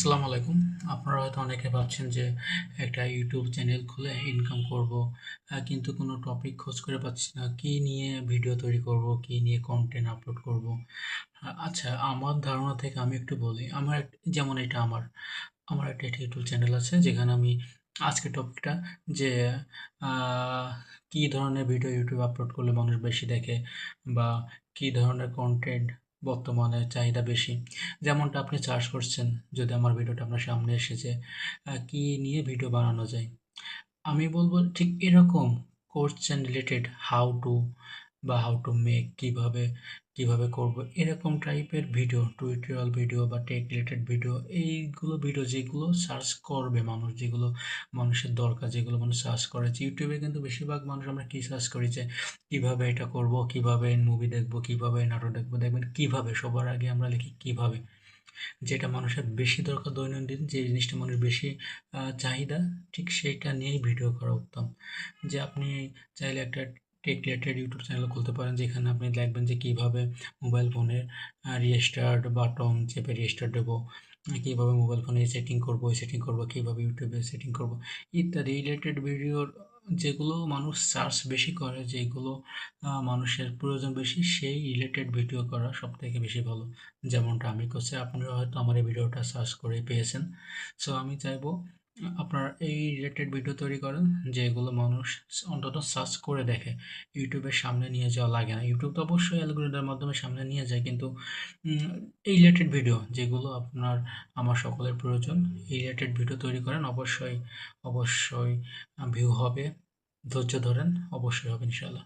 আসসালামু আলাইকুম। আপনারা হয়তো অনেকে ভাবছেন যে একটা ইউটিউব চ্যানেল খুলে ইনকাম করব। কিন্তু কোনো টপিক খোঁজ করে পাচ্ছি না। কি নিয়ে ভিডিও তৈরি করব, কি নিয়ে কনটেন্ট আপলোড করব। আচ্ছা, আমার ধারণা থেকে আমি একটু বলি। যেমন এটা আমার একটা ইউটিউব চ্যানেল আছে যেখানে আমি আজকের টপিকটা যে আহ, কি ধরনের ভিডিও ইউটিউবে আপলোড করলে মানুষ বেশি দেখে বা কি ধরনের কন্টেন্ট বর্তমানে চাহিদা বেশি। যেমনটা আপনি সার্চ করছেন, যদি আমার ভিডিওটা আপনার সামনে এসেছে, কি নিয়ে ভিডিও বানানো যায়, আমি বলবো ঠিক এরকম question related how to make, কিভাবে করব, এরকম টাইপের ভিডিও, টিউটোরিয়াল ভিডিও বা টেক রিলেটেড ভিডিও, এইগুলো ভিডিও যেগুলো সার্চ করবে মানুষ, যেগুলো মানুষের দরকার, যেগুলো মানুষ সার্চ করে। ইউটিউবে কিন্তু বেশিরভাগ মানুষ আমরা কি সার্চ করি যে কিভাবে এটা করব, কিভাবে মুভি দেখবো, কিভাবে নাটক দেখবো, দেখবেন কিভাবে সবার আগে আমরা লিখি কিভাবে, যেটা মানুষের বেশি দরকার দৈনন্দিন, যে জিনিসটা মানুষ বেশি চাহিদা, ঠিক সেইটা নিয়েই ভিডিও করা উত্তম। যে আপনি চাইলে একটা টেক রিলেটেড ইউটিউব চ্যানেল খুলতে পারেন, যেখানে আপনি দেখবেন যে কীভাবে মোবাইল ফোনের রিস্টার্ট বাটন চেপে রিস্টার্ট দেবো, কীভাবে মোবাইল ফোনে সেটিং করবো, কীভাবে ইউটিউবে সেটিং করবো, ইত্যাদি রিলেটেড ভিডিওর, যেগুলো মানুষ সার্চ বেশি করে, যেগুলো মানুষের প্রয়োজন বেশি, সেই রিলেটেড ভিডিও করা সবথেকে বেশি ভালো। যেমনটা আমি করছি, আপনারা হয়তো আমার এই ভিডিওটা সার্চ করে পেয়েছেন। সো আমি চাইবো আপনারা এই রিলেটেড ভিডিও তৈরি করেন, যেগুলো মানুষ অন্তত সার্চ করে দেখে। ইউটিউবের সামনে নিয়ে যাওয়া লাগে না। ইউটিউব তো অবশ্যই অ্যালগরিদমের মাধ্যমে সামনে নিয়ে যায়, কিন্তু এই রিলেটেড ভিডিও যেগুলো আপনার আমার সকলের প্রয়োজন, এই রিলেটেড ভিডিও তৈরি করেন, অবশ্যই অবশ্যই ভিউ হবে। ধৈর্য ধরেন, অবশ্যই হবে ইনশাল্লাহ।